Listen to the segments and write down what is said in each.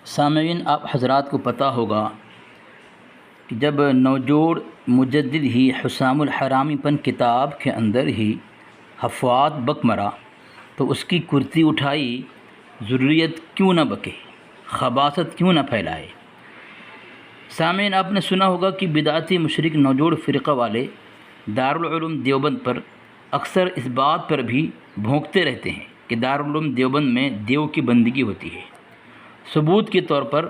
سامعین، آپ حضرات کو پتہ ہوگا کہ جب نوجوڑ مجدد ہی حسام الحرامی پن کتاب کے اندر ہی حفوات بک مرا تو اس کی کرتی اٹھائی، ضروریت کیوں نہ بکے، خباثت کیوں نہ پھیلائے۔ سامعین، آپ نے سنا ہوگا کہ بدعتی مشرک نوجوڑ فرقہ والے دارالعلوم دیوبند پر اکثر اس بات پر بھی بھونکتے رہتے ہیں کہ دارالعلوم دیوبند میں دیو کی بندگی ہوتی ہے۔ ثبوت کے طور پر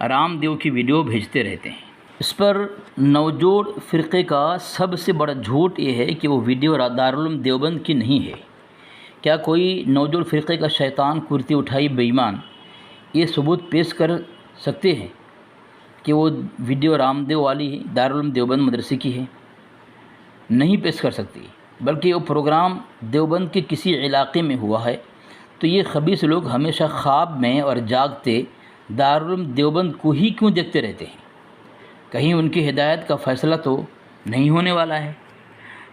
رام دیو کی ویڈیو بھیجتے رہتے ہیں۔ اس پر نوجوڑ فرقے کا سب سے بڑا جھوٹ یہ ہے کہ وہ ویڈیو دارالعلوم دیوبند کی نہیں ہے۔ کیا کوئی نوجوڑ فرقے کا شیطان کرتی اٹھائی بے ایمان یہ ثبوت پیش کر سکتے ہیں کہ وہ ویڈیو رام دیو والی دارالعلوم دیوبند مدرسے کی ہے؟ نہیں پیش کر سکتی، بلکہ وہ پروگرام دیوبند کے کسی علاقے میں ہوا ہے تو یہ خبیث لوگ ہمیشہ خواب میں اور جاگتے دارالعلوم دیوبند کو ہی کیوں دیکھتے رہتے ہیں؟ کہیں ان کی ہدایت کا فیصلہ تو نہیں ہونے والا ہے؟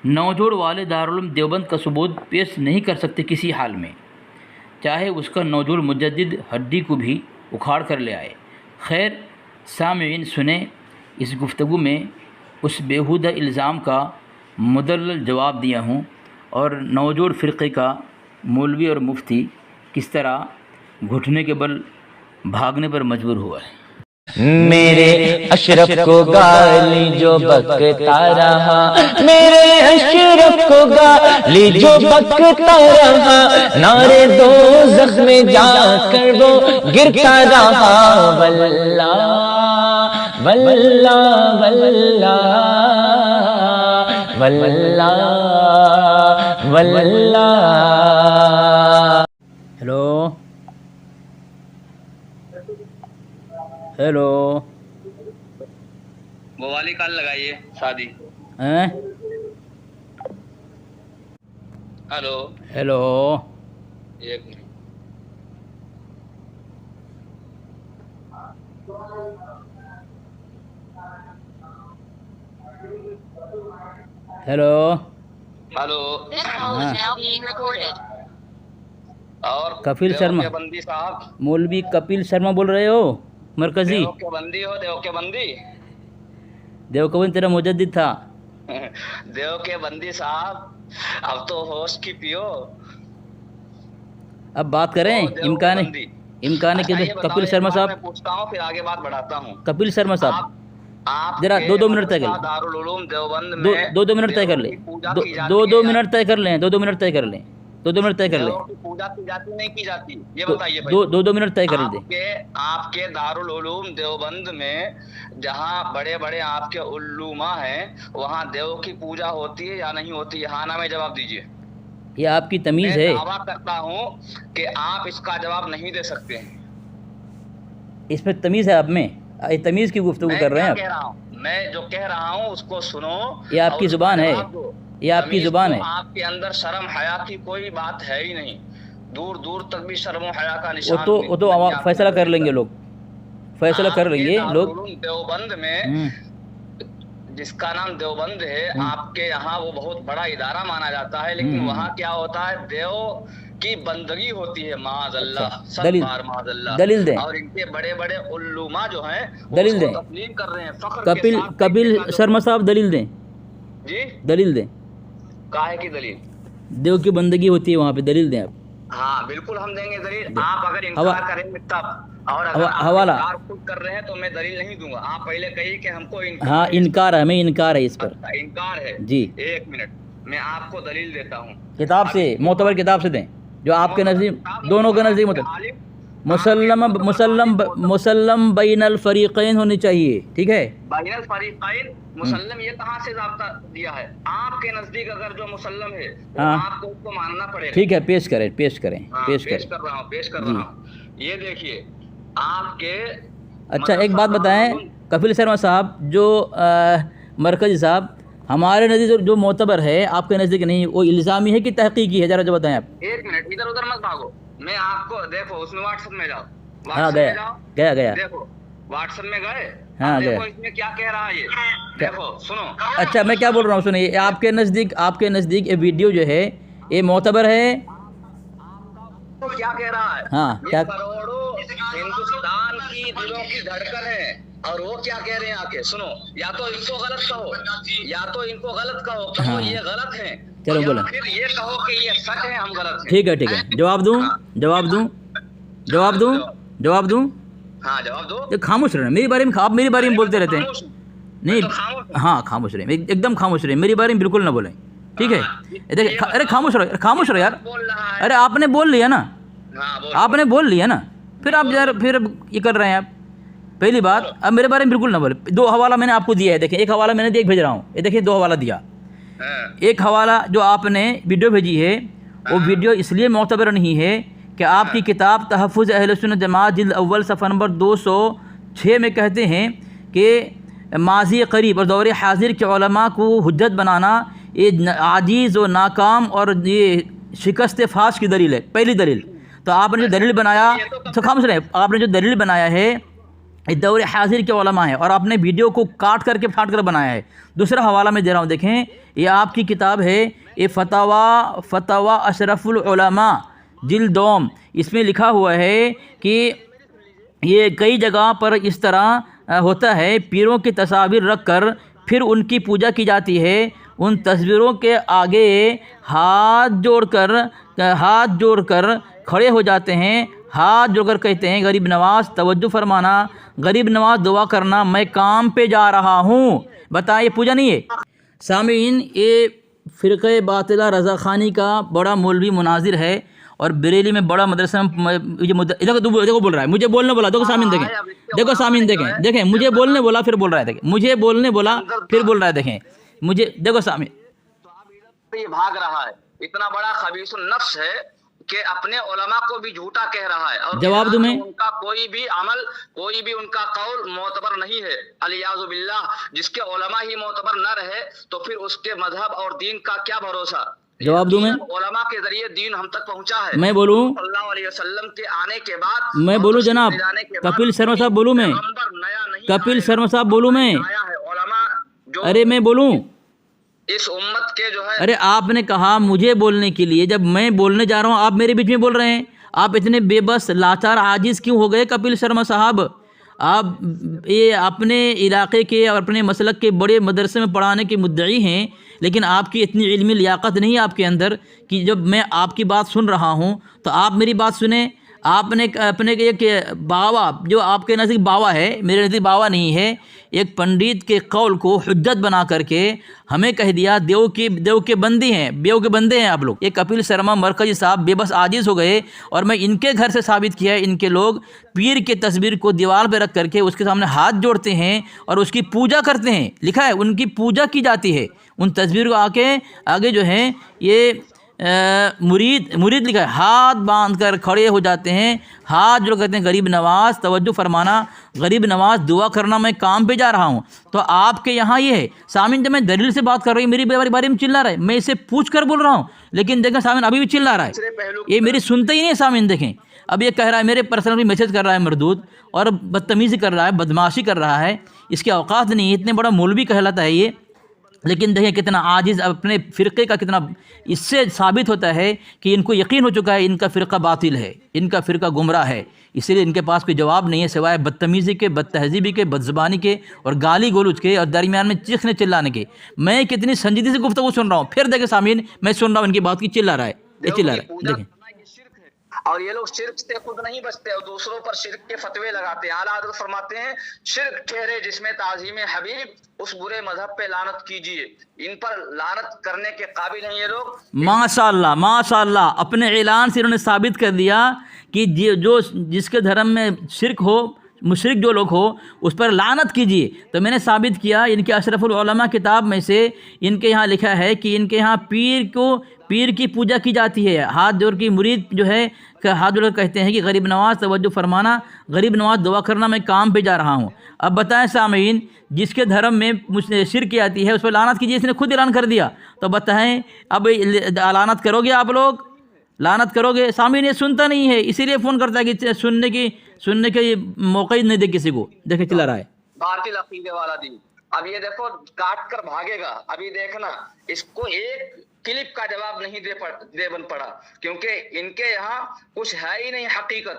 نوجوڑ والے دارالعلوم دیوبند کا ثبوت پیش نہیں کر سکتے کسی حال میں، چاہے اس کا نوجوڑ مجدد ہڈی کو بھی اکھاڑ کر لے آئے۔ خیر سامعین، سنیں اس گفتگو میں اس بیہودہ الزام کا مدلل جواب دیا ہوں اور نوجوڑ فرقے کا مولوی اور مفتی کس طرح گھٹنے کے بل بھاگنے پر مجبور ہوا ہے۔ میرے اشرف کو گالی جو بکتا رہا، میرے اشرف کو گالی جو بکتا رہا، نارے دوزخ میں جا کر وہ گرتا رہا۔ واللہ واللہ واللہ واللہ واللہ۔ ہیلو وہ والی کال لگائیے شادی۔ ہلو ہیلو ایک منٹ۔ ہیلو ہلو اور کپل شرما، بندی صاحب، مولوی کپل شرما بول رہے ہو؟ مرکزی دیو کے بندی ہو؟ دیو کے بندی، دیوبند تیرا مجدد تھا۔ دیو کے بندی صاحب، اب تو ہوش کی پیو، اب بات کریں۔ امکان ہے کہ کپل شرما صاحب، میں پوچھتا ہوں پھر آگے بات بڑھاتا ہوں۔ کپل شرما صاحب آپ ذرا دو منٹ طے کر لیں، دارالعلوم دیوبند میں دو منٹ طے کر لیں، دو منٹ طے کر لیں، دو منٹ طے کر لیں، دو منٹ طے کر لیں، پوجا کی جاتی نہیں کی جاتی یہ بتائیے۔ دو منٹ طے کر دیں۔ آپ کے دارالعلوم دیوبند میں جہاں بڑے بڑے آپ کے علماء ہیں وہاں دیو کی پوجا ہوتی ہے یا نہیں ہوتی ہے؟ ہاں نہ میں جواب دیجیے۔ یہ آپ کی تمیز ہے؟ میں دعویٰ کرتا ہوں کہ آپ اس کا جواب نہیں دے سکتے ہیں۔ اس میں تمیز ہے؟ آپ میں تمیز کی گفتگو کر رہے ہیں آپ؟ میں جو کہہ رہا ہوں اس کو سنو۔ یہ آپ کی زبان ہے، یہ آپ کی زبان ہے۔ آپ کے اندر شرم حیا کی کوئی بات ہے ہی نہیں، دور دور تک بھی شرم و حیا کا نشان۔ وہ تو فیصلہ کر لیں گے لوگ، فیصلہ کر لیں گے لوگ۔ دیوبند میں جس کا نام دیوبند ہے، آپ کے یہاں وہ بہت بڑا ادارہ مانا جاتا ہے، لیکن وہاں کیا ہوتا ہے؟ دیو کی بندگی ہوتی ہے، معاذ اللہ، سب بار معاذ اللہ۔ دلیل دیں۔ اور ان کے بڑے بڑے علماء جو ہیں دلیل دیں، تسلیم کر رہے ہیں فخر کے ساتھ۔ کپل شرما صاحب دلیل دیں، جی دلیل دیں۔ کاہے کی دلیل؟ دیو کی بندگی ہوتی ہے وہاں پہ، دلیل دیں آپ۔ ہاں بالکل ہم دیں گے دلیل، آپ اگر انکار کریں گے تب، اور اگر آپ حوالہ انکار خود کر رہے ہیں تو میں دلیل نہیں دوں گا۔ آپ پہلے کہیے کہ ہم کو ہاں انکار ہے، ہمیں انکار ہے اس پر۔ انکار ہے جی، ایک منٹ میں آپ کو دلیل دیتا ہوں، کتاب سے، معتبر کتاب سے دیں جو آپ کے نزدیک، دونوں کے نزدیک مسلم بین الفریقین ہونی چاہیے، ٹھیک ہے؟ بین الفریقین مسلم یہ کہاں سے ضابطہ دیا ہے؟ آپ کے نزدیک اگر جو مسلم ہے آپ کو اس کو ماننا پڑے گا۔ ٹھیک ہے، پیش کریں پیش کریں۔ پیش کر رہا ہوں یہ دیکھیے آپ کے۔ اچھا ایک بات بتائیں کپل شرما صاحب، جو مرکزی صاحب، ہمارے نزدیک جو معتبر ہے آپ کے نزدیک نہیں، وہ الزامی ہے کہ تحقیقی ہے؟ ذرا جو بتائیں آپ۔ ایک منٹ ادھر ادھر مت بھاگو، میں آپ کو دیکھو اس میں واٹس ایپ میں جاؤ۔ ہاں گیا دیکھو واٹس ایپ میں گئے، ہاں گیا۔ اس میں کیا کہہ رہا ہے یہ دیکھو سنو۔ اچھا میں کیا بول رہا ہوں سنیے، آپ کے نزدیک یہ ویڈیو جو ہے یہ معتبر ہے؟ کیا کہہ رہا ہے؟ ہاں کیا؟ کروڑوں ہندوستان کی ہماری دلوں کی دھڑکن ہے، اور وہ کیا کہہ رہے ہیں آ کے سنو، یا تو ان کو غلط کہو، یا تو ان کو غلط کہو یہ غلط ہیں، چلو بولیں، پھر یہ کہو کہ یہ سچ ہے ہم غلط ہیں۔ ٹھیک ہے ٹھیک ہے، جواب دوں جواب دوں جواب دوں جواب دوں؟ ہاں جواب دو۔ یہ خاموش رہنا میری بارے میں، آپ میری بارے میں بولتے رہتے ہیں۔ نہیں خاموش ہاں خاموش رہیں، ایک دم خاموش رہیں، میری بارے میں بالکل نہ بولیں، ٹھیک ہے؟ دیکھیں ارے خاموش رہو، خاموش رہو یار، بول رہا ہے۔ ارے آپ نے بول لیا نا، ہاں بول۔ آپ نے بول لیا نا، پھر آپ یار پھر یہ کر رہے ہیں آپ۔ پہلی بات اب میرے بارے میں بالکل نہ بولے، دو حوالہ میں نے آپ کو دیا ہے، دیکھیں ایک حوالہ میں نے ایک بھیج رہا ہوں، یہ دیکھیں دو حوالہ دیا۔ ایک حوالہ جو آپ نے ویڈیو بھیجی ہے وہ ویڈیو اس لیے معتبر نہیں ہے کہ آپ کی کتاب تحفظ اہل سنت جماعت جلد اول صفحہ نمبر 206 میں کہتے ہیں کہ ماضی قریب اور دور حاضر کے علماء کو حجت بنانا یہ عاجز و ناکام اور یہ شکست فاش کی دلیل ہے، پہلی دلیل۔ تو آپ نے جو دلیل بنایا، تو خاموش رہیں، آپ نے جو دلیل بنایا ہے یہ دور حاضر کے علماء ہیں، اور آپ نے ویڈیو کو کاٹ کر کے پھاٹ کر بنایا ہے۔ دوسرا حوالہ میں دے رہا ہوں، دیکھیں یہ آپ کی کتاب ہے، یہ فتاوی اشرف العلماء جلد دوم، اس میں لکھا ہوا ہے کہ یہ کئی جگہ پر اس طرح ہوتا ہے، پیروں کی تصاویر رکھ کر پھر ان کی پوجا کی جاتی ہے، ان تصویروں کے آگے ہاتھ جوڑ کر کھڑے ہو جاتے ہیں، ہاتھ جوڑ کر کہتے ہیں غریب نواز توجہ فرمانا، غریب نواز دعا کرنا، میں کام پہ جا رہا ہوں۔ بتائیں یہ پوجا نہیں ہے؟ سامعین، یہ فرقہ باطلہ رضا خانی کا بڑا مولوی مناظر ہے، اور بریلی میں بڑا مدرسہ دیکھو بول رہا ہے، مجھے بولنے بولا، دیکھو سامعین دیکھیں، دیکھو سامعین دیکھیں مجھے بولنے بولا پھر بول رہا ہے، دیکھیں مجھے بولنے بولا پھر بول رہا ہے، دیکھیں مجھے دیکھو سامعین، یہ بھاگ رہا ہے، اتنا بڑا خبیث النفس ہے کہ اپنے علماء کو بھی جھوٹا کہہ رہا ہے، اور جواب دوں میں؟ ان کا کوئی بھی عمل، کوئی بھی ان کا قول معتبر نہیں ہے، الیاذ باللہ۔ جس کے علماء ہی معتبر نہ رہے تو پھر اس کے مذہب اور دین کا کیا بھروسہ؟ جواب دوں میں؟ علماء کے ذریعے دین ہم تک پہنچا ہے، میں بولوں؟ صلی اللہ علیہ وسلم کے آنے کے بعد، میں بولوں جناب؟ کپل شرما صاحب بولوں میں؟ کپل شرما صاحب بولوں میں؟ علماء جو ارے میں بولوں؟ اس امت کے جو ہے، ارے آپ نے کہا مجھے بولنے کے لیے، جب میں بولنے جا رہا ہوں آپ میرے بیچ میں بول رہے ہیں، آپ اتنے بے بس لاچار عاجز کیوں ہو گئے کپل شرما صاحب؟ آپ یہ اپنے علاقے کے اور اپنے مسلک کے بڑے مدرسے میں پڑھانے کے مدعی ہیں، لیکن آپ کی اتنی علمی لیاقت نہیں ہے آپ کے اندر کہ جب میں آپ کی بات سن رہا ہوں تو آپ میری بات سنیں۔ آپ نے اپنے ایک باوا، جو آپ کے نزدیک باوا ہے، میرے نزدیک باوا نہیں ہے، ایک پنڈت کے قول کو حجت بنا کر کے ہمیں کہہ دیا دیو کے بندے ہیں آپ لوگ۔ یہ کپل شرما مرکزی صاحب بے بس عاجز ہو گئے، اور میں ان کے گھر سے ثابت کیا ہے، ان کے لوگ پیر کے تصویر کو دیوار پہ رکھ کر کے اس کے سامنے ہاتھ جوڑتے ہیں اور اس کی پوجا کرتے ہیں، لکھا ہے ان کی پوجا کی جاتی ہے، ان تصویر کو آگے جو ہے یہ مرید لکھا ہے، ہاتھ باندھ کر کھڑے ہو جاتے ہیں، ہاتھ جو کہتے ہیں غریب نواز توجہ فرمانا، غریب نواز دعا کرنا، میں کام پہ جا رہا ہوں۔ تو آپ کے یہاں یہ ہے سامعین، جب میں دلیل سے بات کر رہی ہوں میری بارے میں چلا رہا ہے، میں اسے پوچھ کر بول رہا ہوں، لیکن دیکھیں سامعین ابھی بھی چلا رہا ہے، یہ میری سنتے ہی نہیں ہے سامعین۔ دیکھیں اب یہ کہہ رہا ہے، میرے پرسنل میسیج کر رہا ہے مردود، اور بدتمیزی کر رہا ہے، بدماشی کر رہا ہے، اس کے اوقات نہیں ہے، اتنے بڑا مولوی کہلاتا ہے یہ، لیکن دیکھیں کتنا عاجز اپنے فرقے کا، کتنا اس سے ثابت ہوتا ہے کہ ان کو یقین ہو چکا ہے ان کا فرقہ باطل ہے، ان کا فرقہ گمراہ ہے، اسی لیے ان کے پاس کوئی جواب نہیں ہے سوائے بدتمیزی کے، بد تہذیبی کے، بد زبانی کے، اور گالی گلوچ کے، اور درمیان میں چیخنے چلانے کے۔ میں کتنی سنجیدگی سے گفتگو سن رہا ہوں، پھر دیکھیں سامعین میں سن رہا ہوں ان کی بات کی، چلا رہا ہے، یہ چلا رہا ہے، دیکھیں۔ اور یہ لوگ شرک سے خود نہیں بچتے اور دوسروں پر شرک کے فتوے لگاتے ہیں۔ اعلیٰ حضرت فرماتے ہیں شرک ٹھہرے جس میں تعظیم حبیب، اس برے مذہب پہ لعنت کیجیے۔ ان پر لعنت کرنے کے قابل ہیں یہ لوگ۔ ماشاءاللہ ماشاءاللہ، اپنے اعلان سے انہوں نے ثابت کر دیا کہ جس کے دھرم میں شرک ہو، مشرک جو لوگ ہو، اس پر لعنت کیجیے۔ تو میں نے ثابت کیا ان کے اشرف العلماء کتاب میں سے ان کے یہاں لکھا ہے کہ ان کے یہاں پیر کی پوجا کی جاتی ہے، ہاتھ جوڑ کی مرید جو ہے ہاتھ جوڑ کر کہتے ہیں کہ غریب نواز توجہ فرمانا، غریب نواز دعا کرنا، میں کام پہ جا رہا ہوں۔ اب بتائیں سامعین، جس کے دھرم میں شرک آتی ہے اس پر لعنت کیجیے، اس نے خود اعلان کر دیا، تو بتائیں اب لعنت کرو گے آپ لوگ؟ لعنت کرو گے؟ سامعین یہ سنتا نہیں ہے، اسی لیے فون کرتا ہے کہ سننے کے موقع ہی نہیں دے کسی کو۔ دیکھیں چلا رہا ہے باطل عقیدے والا دین۔ اب یہ دیکھو کاٹ کر بھاگے گا، ابھی دیکھنا اس کو ایک کلپ کا جواب نہیں دے بن پڑا، کیونکہ ان کے یہاں کچھ ہے ہی نہیں حقیقت۔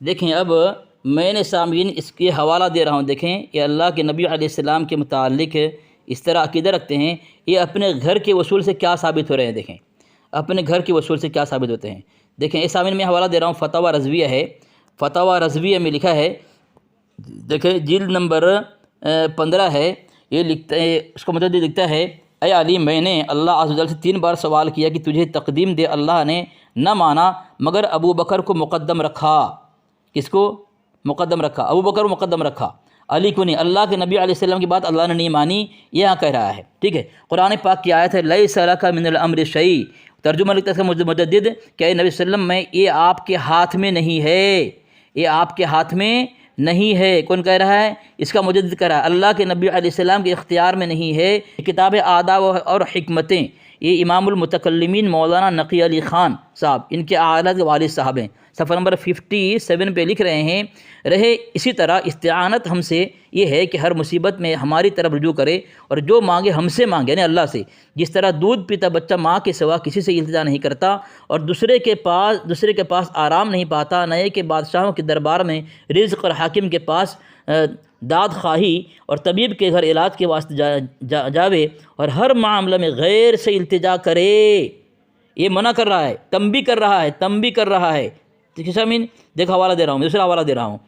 دیکھیں اب میں نے سامعین اس کے حوالہ دے رہا ہوں، دیکھیں یہ اللہ کے نبی علیہ السلام کے متعلق اس طرح عقیدہ رکھتے ہیں، یہ اپنے گھر کے وصول سے کیا ثابت ہو رہے ہیں، دیکھیں اپنے گھر کے وصول سے کیا ثابت ہوتے ہیں۔ دیکھیں اس سامعین میں حوالہ دے رہا ہوں، فتاوی رضویہ ہے، فتاوی رضویہ میں لکھا ہے، دیکھیں جلد نمبر 15 ہے، یہ لکھتا ہے، اس کو مجدد لکھتا ہے، اے علی میں نے اللہ عز و جل سے 3 بار سوال کیا کہ تجھے تقدیم دے، اللہ نے نہ مانا مگر ابو بکر کو مقدم رکھا۔ کس کو مقدم رکھا؟ ابو بکر کو مقدم رکھا، علی کو نہیں۔ اللہ کے نبی علیہ السلام کی بات اللہ نے نہیں مانی، یہ یہاں کہہ رہا ہے، ٹھیک ہے۔ قرآن پاک کی آیت ہے لیس لک من الامر شیء، ترجمہ لکھتا ہے مجدد کہ اے نبی صلی اللہ علیہ وسلم میں یہ آپ کے ہاتھ میں نہیں ہے، یہ آپ کے ہاتھ میں نہیں ہے۔ کون کہہ رہا ہے؟ اس کا مجدد کہہ رہا ہے اللہ کے نبی علیہ السلام کے اختیار میں نہیں ہے۔ کتاب آداب اور حکمتیں، یہ امام المتکلمین مولانا نقی علی خان صاحب، ان کے اعلیٰ کے والد صاحب ہیں، صفحہ نمبر 57 پہ لکھ رہے ہیں، رہے اسی طرح استعانت ہم سے یہ ہے کہ ہر مصیبت میں ہماری طرف رجوع کرے اور جو مانگے ہم سے مانگے، یعنی اللہ سے، جس طرح دودھ پیتا بچہ ماں کے سوا کسی سے التجا نہیں کرتا اور دوسرے کے پاس آرام نہیں پاتا، نئے کے بادشاہوں کے دربار میں رزق اور حاکم کے پاس داد خواہی اور طبیب کے گھر علاج کے واسطے جاوے اور ہر معاملہ میں غیر سے التجا کرے، یہ منع کر رہا ہے، تنبیہ کر رہا ہے۔ ٹھیک ہے سامعین، دیکھو حوالہ دے رہا ہوں، دوسرا حوالہ دے رہا ہوں،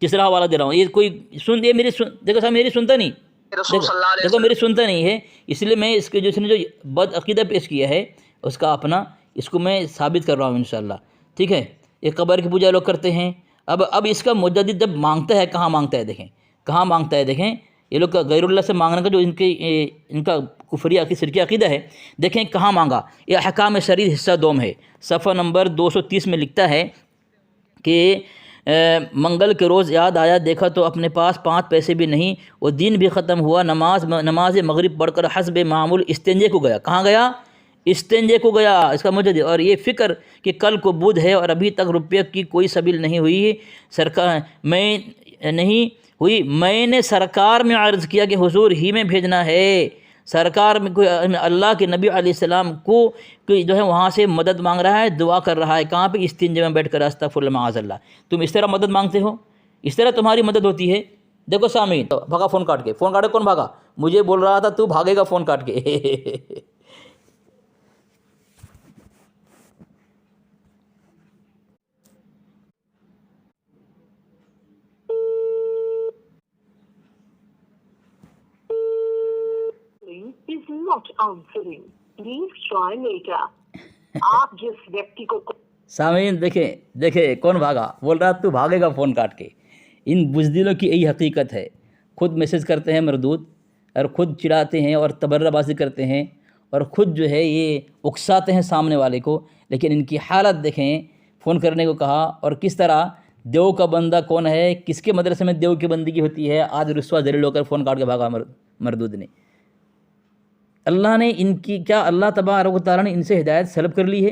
تیسرا حوالہ دے رہا ہوں، یہ کوئی یہ دیکھو سامعین میری سنتا نہیں، دیکھو میری سنتا نہیں ہے، اس لیے میں اس کے جس نے جو بد عقیدہ پیش کیا ہے اس کا اپنا اس کو میں ثابت کر رہا ہوں انشاءاللہ، ٹھیک ہے۔ یہ قبر کی پوجا لوگ کرتے ہیں، اب اس کا مجدد جب مانگتا ہے کہاں مانگتا ہے، دیکھیں کہاں مانگتا ہے، دیکھیں یہ لوگ غیر اللہ سے مانگنے کا جو ان کا کفری شرکی عقیدہ ہے، دیکھیں کہاں مانگا۔ یہ احکام شریعت حصہ دوم ہے، صفحہ نمبر 230 میں لکھتا ہے کہ منگل کے روز یاد آیا، دیکھا تو اپنے پاس 5 پیسے بھی نہیں، وہ دن بھی ختم ہوا، نماز مغرب پڑھ کر حسب معمول استنجے کو گیا۔ کہاں گیا؟ استنجے کو گیا، اس کا مجدد۔ اور یہ فکر کہ کل کو بدھ ہے اور ابھی تک روپے کی کوئی سبیل نہیں ہوئی، میں نے سرکار میں عرض کیا کہ حضور ہی میں بھیجنا ہے، سرکار میں کوئی اللہ کے نبی علیہ السلام کو جو ہے وہاں سے مدد مانگ رہا ہے، دعا کر رہا ہے، کہاں پہ؟ استنجے میں بیٹھ کر، استغفر اللہ معاذ اللہ۔ تم اس طرح مدد مانگتے ہو، اس طرح تمہاری مدد ہوتی ہے؟ دیکھو سامعین، بھاگا فون کاٹ کے، فون کاٹے کون بھاگا؟ مجھے بول رہا تھا تو بھاگے گا فون کاٹ کے۔ is not answering. Please try later. آپ جس ویکتی کو سامعین دیکھیں کون بھاگا، بول رہا تو بھاگے گا فون کاٹ کے۔ ان بزدلوں کی یہی حقیقت ہے، خود میسج کرتے ہیں مردود اور خود چڑھاتے ہیں اور تبرہ بازی کرتے ہیں اور خود جو ہے یہ اکساتے ہیں سامنے والے کو، لیکن ان کی حالت دیکھیں، فون کرنے کو کہا اور کس طرح دیو کا بندہ کون ہے، کس کے مدرسے میں دیو کی بندگی ہوتی ہے، آج رسوا ذلیل ہو کر فون کاٹ کے بھاگا مردود نے۔ اللہ نے ان کی کیا، اللہ تبارک و تعالیٰ نے ان سے ہدایت سلب کر لی ہے؟